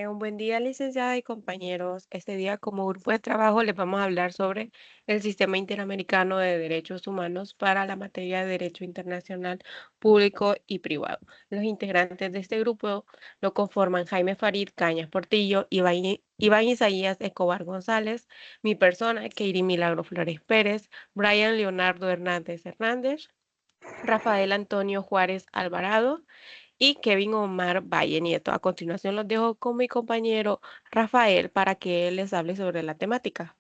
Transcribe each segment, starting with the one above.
Un buen día, licenciada y compañeros. Este día, como grupo de trabajo, les vamos a hablar sobre el Sistema Interamericano de Derechos Humanos para la materia de Derecho Internacional Público y Privado. Los integrantes de este grupo lo conforman Jaime Farid Cañas Portillo, Iván Isaías Escobar González, mi persona, Keiri Milagro Flores Pérez, Brian Leonardo Hernández Hernández, Rafael Antonio Juárez Alvarado y Kevin Omar Valle Nieto. A continuación los dejo con mi compañero Rafael para que él les hable sobre la temática.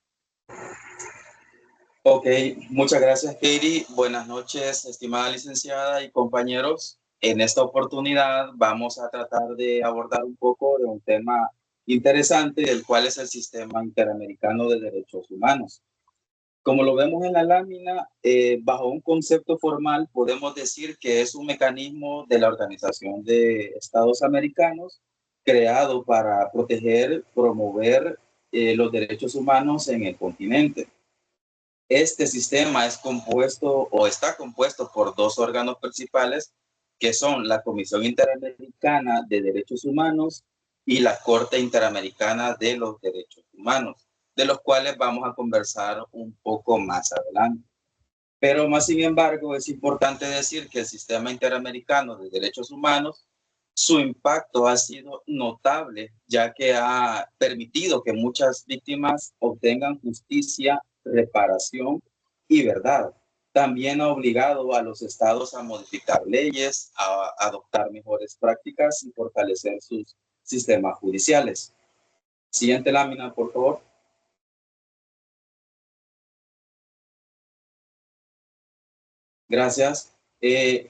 Ok, muchas gracias, Katie. Buenas noches, estimada licenciada y compañeros. En esta oportunidad vamos a tratar de abordar un poco de un tema interesante, el cual es el Sistema Interamericano de Derechos Humanos. Como lo vemos en la lámina, bajo un concepto formal podemos decir que es un mecanismo de la Organización de Estados Americanos creado para proteger, promover los derechos humanos en el continente. Este sistema es compuesto o está compuesto por dos órganos principales que son la Comisión Interamericana de Derechos Humanos y la Corte Interamericana de los Derechos Humanos, de los cuales vamos a conversar un poco más adelante. Pero más sin embargo, es importante decir que el Sistema Interamericano de Derechos Humanos, su impacto ha sido notable, ya que ha permitido que muchas víctimas obtengan justicia, reparación y verdad. También ha obligado a los estados a modificar leyes, a adoptar mejores prácticas y fortalecer sus sistemas judiciales. Siguiente lámina, por favor. Gracias.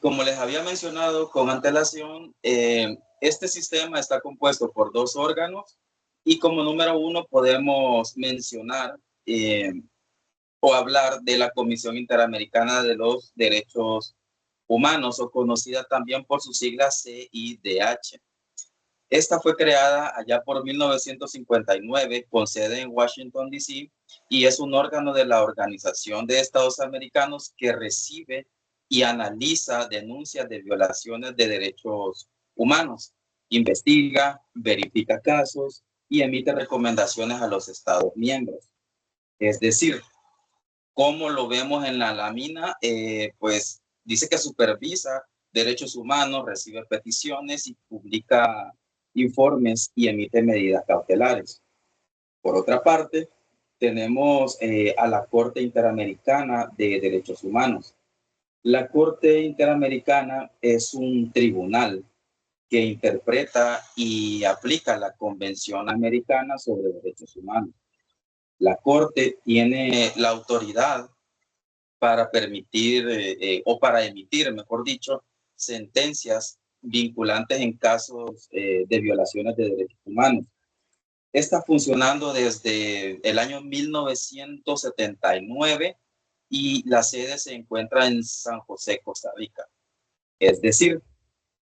Como les había mencionado con antelación, este sistema está compuesto por dos órganos y como número uno podemos mencionar o hablar de la Comisión Interamericana de los Derechos Humanos, o conocida también por su sigla CIDH. Esta fue creada allá por 1959 con sede en Washington, D.C. y es un órgano de la Organización de Estados Americanos que recibe y analiza denuncias de violaciones de derechos humanos, investiga, verifica casos y emite recomendaciones a los Estados miembros. Es decir, como lo vemos en la lámina, pues dice que supervisa derechos humanos, recibe peticiones y publica informes y emite medidas cautelares. Por otra parte, tenemos a la Corte Interamericana de Derechos Humanos. La Corte Interamericana es un tribunal que interpreta y aplica la Convención Americana sobre Derechos Humanos. La Corte tiene la autoridad para permitir o para emitir, mejor dicho, sentencias vinculantes en casos de violaciones de derechos humanos. Está funcionando desde el año 1979 y la sede se encuentra en San José, Costa Rica. Es decir,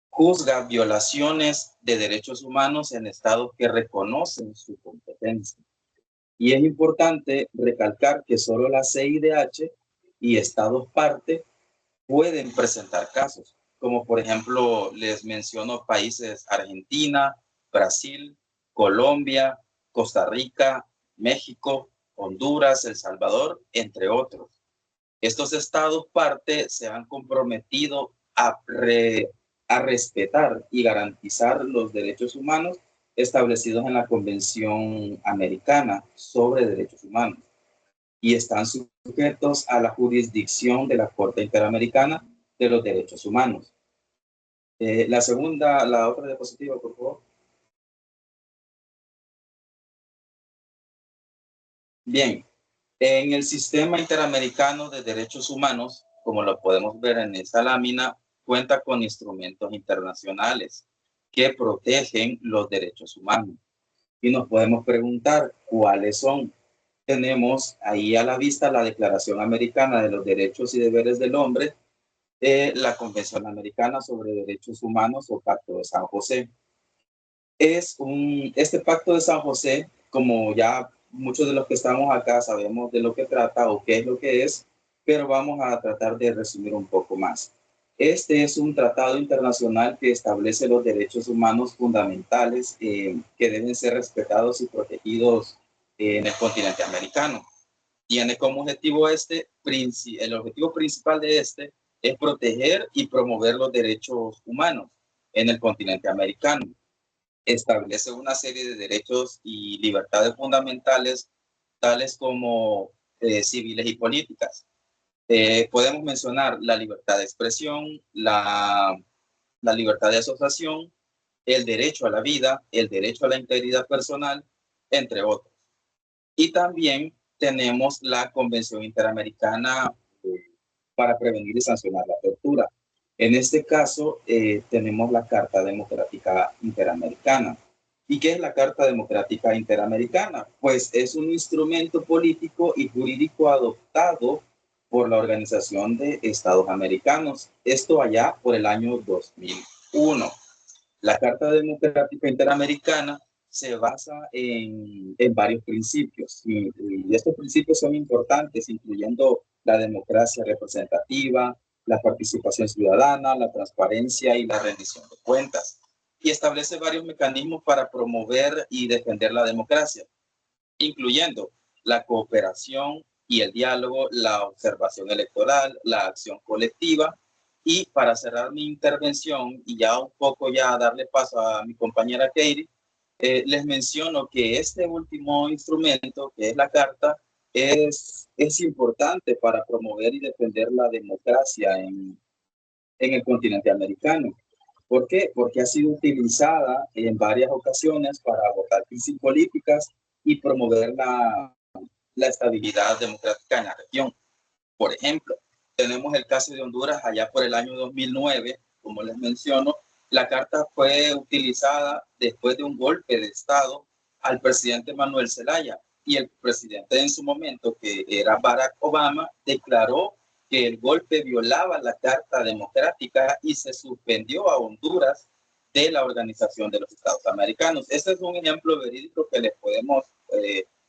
juzga violaciones de derechos humanos en estados que reconocen su competencia. Y es importante recalcar que solo la CIDH y estados parte pueden presentar casos, como por ejemplo les menciono países Argentina, Brasil, Colombia, Costa Rica, México, Honduras, El Salvador, entre otros. Estos estados parte se han comprometido a respetar y garantizar los derechos humanos establecidos en la Convención Americana sobre Derechos Humanos y están sujetos a la jurisdicción de la Corte Interamericana de los Derechos Humanos. La otra diapositiva, por favor. Bien, en el Sistema Interamericano de Derechos Humanos, como lo podemos ver en esta lámina, cuenta con instrumentos internacionales que protegen los derechos humanos. Y nos podemos preguntar cuáles son. Tenemos ahí a la vista la Declaración Americana de los Derechos y Deberes del Hombre, la Convención Americana sobre Derechos Humanos o Pacto de San José. Este Pacto de San José, como ya muchos de los que estamos acá sabemos de lo que trata o qué es lo que es, pero vamos a tratar de resumir un poco más. Este es un tratado internacional que establece los derechos humanos fundamentales que deben ser respetados y protegidos en el continente americano. Tiene como objetivo el objetivo principal de este es proteger y promover los derechos humanos en el continente americano. Establece una serie de derechos y libertades fundamentales, tales como civiles y políticas. Podemos mencionar la libertad de expresión, la libertad de asociación, el derecho a la vida, el derecho a la integridad personal, entre otros. Y también tenemos la Convención Interamericana para prevenir y sancionar la tortura. En este caso, tenemos la Carta Democrática Interamericana. ¿Y qué es la Carta Democrática Interamericana? Pues es un instrumento político y jurídico adoptado por la Organización de Estados Americanos, esto allá por el año 2001. La Carta Democrática Interamericana se basa en varios principios y estos principios son importantes, incluyendo la democracia representativa, la participación ciudadana, la transparencia y la rendición de cuentas. Y establece varios mecanismos para promover y defender la democracia, incluyendo la cooperación y el diálogo, la observación electoral, la acción colectiva. Y para cerrar mi intervención y ya un poco ya darle paso a mi compañera Katie, les menciono que este último instrumento, que es la carta, es importante para promover y defender la democracia en el continente americano. ¿Por qué? Porque ha sido utilizada en varias ocasiones para votar crisis políticas y promover la estabilidad democrática en la región. Por ejemplo, tenemos el caso de Honduras allá por el año 2009, como les menciono, la carta fue utilizada después de un golpe de Estado al presidente Manuel Zelaya y el presidente en su momento, que era Barack Obama, declaró que el golpe violaba la Carta Democrática y se suspendió a Honduras de la Organización de los Estados Americanos. Este es un ejemplo verídico que les podemos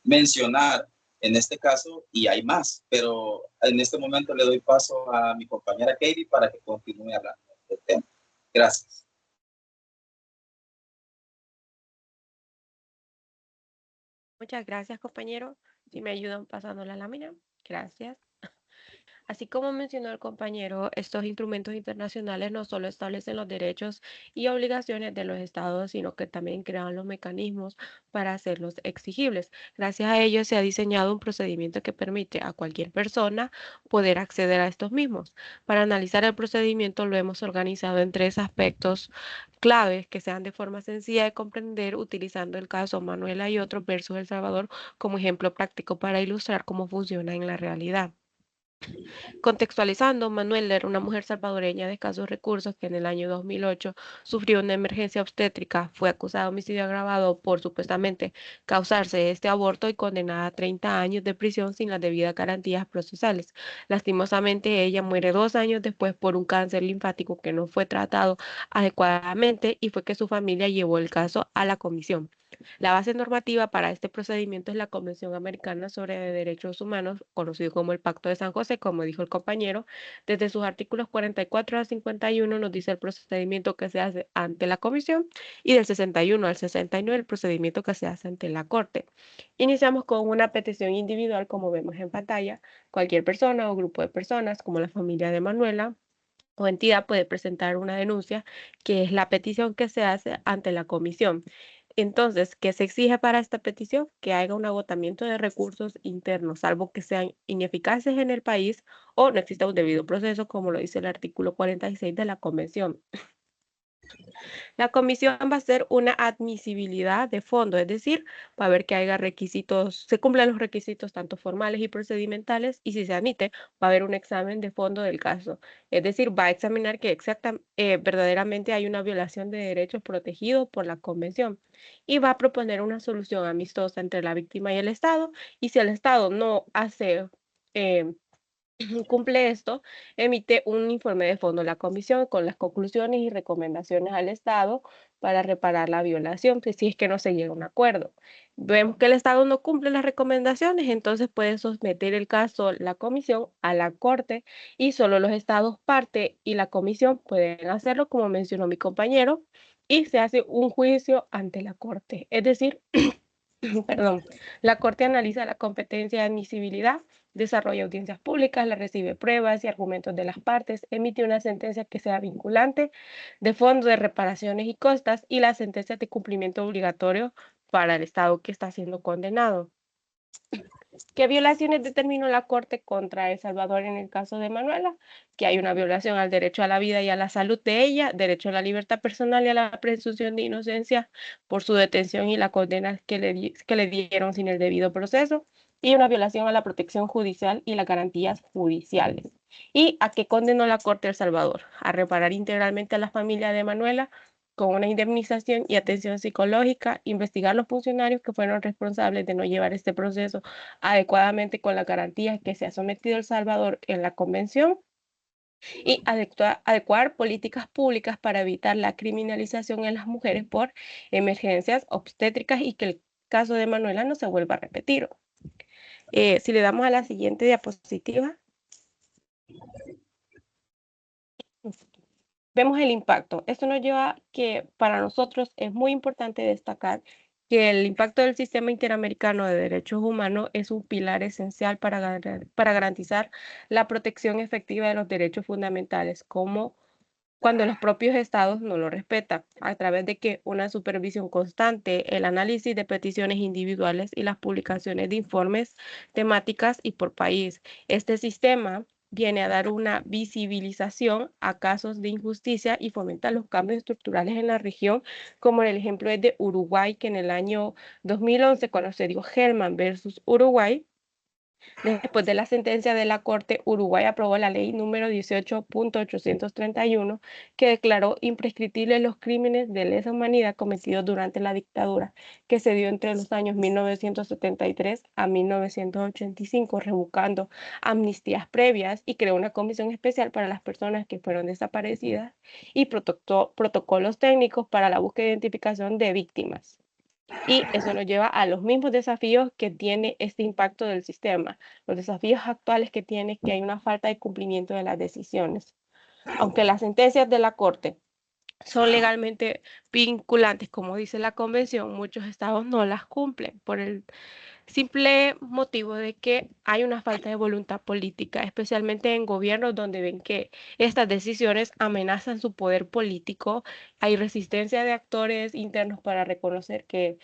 mencionar en este caso, y hay más, pero en este momento le doy paso a mi compañera Katie para que continúe hablando del tema. Gracias. Muchas gracias, compañero. Si me ayudan pasando la lámina. Gracias. Así como mencionó el compañero, estos instrumentos internacionales no solo establecen los derechos y obligaciones de los estados, sino que también crean los mecanismos para hacerlos exigibles. Gracias a ello se ha diseñado un procedimiento que permite a cualquier persona poder acceder a estos mismos. Para analizar el procedimiento lo hemos organizado en tres aspectos claves que sean de forma sencilla de comprender utilizando el caso Manuela y otros versus El Salvador como ejemplo práctico para ilustrar cómo funciona en la realidad. Contextualizando, Manuel era una mujer salvadoreña de escasos recursos que en el año 2008 sufrió una emergencia obstétrica, fue acusada de homicidio agravado por supuestamente causarse este aborto y condenada a 30 años de prisión sin las debidas garantías procesales. Lastimosamente, ella muere 2 años después por un cáncer linfático que no fue tratado adecuadamente y fue que su familia llevó el caso a la comisión. La base normativa para este procedimiento es la Convención Americana sobre Derechos Humanos, conocido como el Pacto de San José, como dijo el compañero. Desde sus artículos 44 al 51 nos dice el procedimiento que se hace ante la Comisión y del 61 al 69 el procedimiento que se hace ante la Corte. Iniciamos con una petición individual, como vemos en pantalla. Cualquier persona o grupo de personas, como la familia de Manuela, o entidad puede presentar una denuncia, que es la petición que se hace ante la comisión. Entonces, ¿qué se exige para esta petición? Que haya un agotamiento de recursos internos, salvo que sean ineficaces en el país o no exista un debido proceso, como lo dice el artículo 46 de la Convención. La comisión va a hacer una admisibilidad de fondo, es decir, va a ver que haya requisitos, se cumplan los requisitos tanto formales y procedimentales, y si se admite, va a haber un examen de fondo del caso. Es decir, va a examinar que verdaderamente hay una violación de derechos protegidos por la convención y va a proponer una solución amistosa entre la víctima y el Estado. Y si el Estado no hace cumple esto, emite un informe de fondo la comisión con las conclusiones y recomendaciones al Estado para reparar la violación, si es que no se llega a un acuerdo. Vemos que el Estado no cumple las recomendaciones, entonces puede someter el caso la comisión a la Corte y solo los Estados parte y la comisión pueden hacerlo, como mencionó mi compañero, y se hace un juicio ante la Corte. Es decir, perdón, la Corte analiza la competencia de admisibilidad, desarrolla audiencias públicas, la recibe pruebas y argumentos de las partes, emite una sentencia que sea vinculante de fondo de reparaciones y costas y la sentencia de cumplimiento obligatorio para el Estado que está siendo condenado. ¿Qué violaciones determinó la Corte contra El Salvador en el caso de Manuela? Que hay una violación al derecho a la vida y a la salud de ella, derecho a la libertad personal y a la presunción de inocencia por su detención y la condena que le dieron sin el debido proceso, y una violación a la protección judicial y las garantías judiciales. ¿Y a qué condenó la Corte de El Salvador? A reparar integralmente a la familia de Manuela con una indemnización y atención psicológica, investigar los funcionarios que fueron responsables de no llevar este proceso adecuadamente con las garantías que se ha sometido El Salvador en la Convención y adecuar políticas públicas para evitar la criminalización en las mujeres por emergencias obstétricas y que el caso de Manuela no se vuelva a repetir. Si le damos a la siguiente diapositiva, vemos el impacto. Esto nos lleva a que para nosotros es muy importante destacar que el impacto del sistema interamericano de derechos humanos es un pilar esencial para garantizar la protección efectiva de los derechos fundamentales, como cuando los propios estados no lo respetan, a través de que una supervisión constante, el análisis de peticiones individuales y las publicaciones de informes temáticas y por país. Este sistema viene a dar una visibilización a casos de injusticia y fomenta los cambios estructurales en la región, como el ejemplo es de Uruguay, que en el año 2011, cuando se dio Hellman versus Uruguay, después de la sentencia de la Corte, Uruguay aprobó la ley número 18.831, que declaró imprescriptibles los crímenes de lesa humanidad cometidos durante la dictadura, que se dio entre los años 1973 a 1985, revocando amnistías previas y creó una comisión especial para las personas que fueron desaparecidas y protocolos técnicos para la búsqueda e identificación de víctimas. Y eso nos lleva a los mismos desafíos que tiene este impacto del sistema, los desafíos actuales que tiene que hay una falta de cumplimiento de las decisiones. Aunque las sentencias de la Corte son legalmente vinculantes, como dice la Convención, muchos estados no las cumplen por el simple motivo de que hay una falta de voluntad política, especialmente en gobiernos donde ven que estas decisiones amenazan su poder político. Hay resistencia de actores internos para reconocer que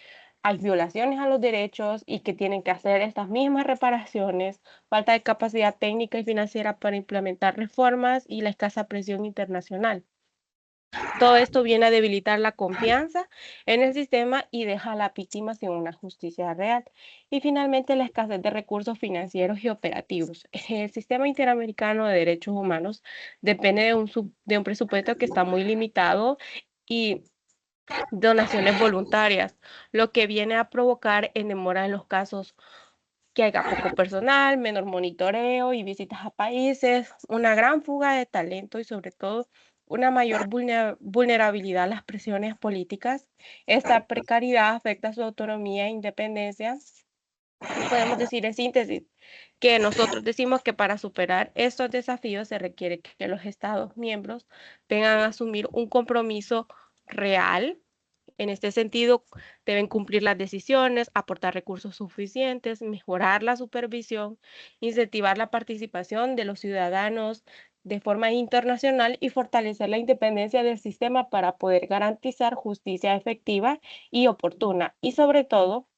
hay violaciones a los derechos y que tienen que hacer estas mismas reparaciones, falta de capacidad técnica y financiera para implementar reformas y la escasa presión internacional. Todo esto viene a debilitar la confianza en el sistema y deja a la víctima sin una justicia real. Y finalmente, la escasez de recursos financieros y operativos. El sistema interamericano de derechos humanos depende de un presupuesto que está muy limitado y donaciones voluntarias, lo que viene a provocar en demora en los casos que haya poco personal, menor monitoreo y visitas a países, una gran fuga de talento y sobre todo una mayor vulnerabilidad a las presiones políticas. Esta precariedad afecta su autonomía e independencia. Y podemos decir en síntesis que nosotros decimos que para superar estos desafíos se requiere que los Estados miembros vengan a asumir un compromiso real. En este sentido, deben cumplir las decisiones, aportar recursos suficientes, mejorar la supervisión, incentivar la participación de los ciudadanos de forma internacional y fortalecer la independencia del sistema para poder garantizar justicia efectiva y oportuna. Y sobre todo,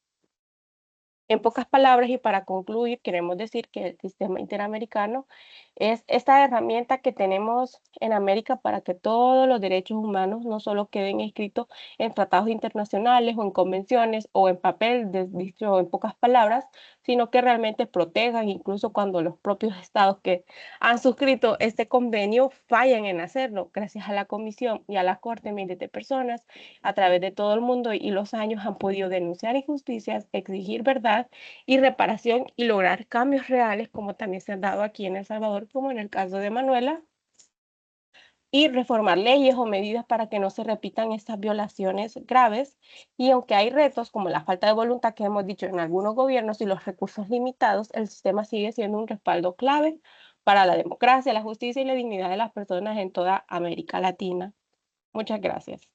en pocas palabras y para concluir, queremos decir que el sistema interamericano es esta herramienta que tenemos en América para que todos los derechos humanos no solo queden escritos en tratados internacionales o en convenciones o en papel, dicho en pocas palabras, sino que realmente protejan incluso cuando los propios estados que han suscrito este convenio fallan en hacerlo. Gracias a la Comisión y a la Corte, miles de personas a través de todo el mundo y los años han podido denunciar injusticias, exigir verdad igualdad y reparación y lograr cambios reales, como también se han dado aquí en El Salvador, como en el caso de Manuela, y reformar leyes o medidas para que no se repitan estas violaciones graves. Y aunque hay retos como la falta de voluntad que hemos dicho en algunos gobiernos y los recursos limitados, el sistema sigue siendo un respaldo clave para la democracia, la justicia y la dignidad de las personas en toda América Latina. Muchas gracias.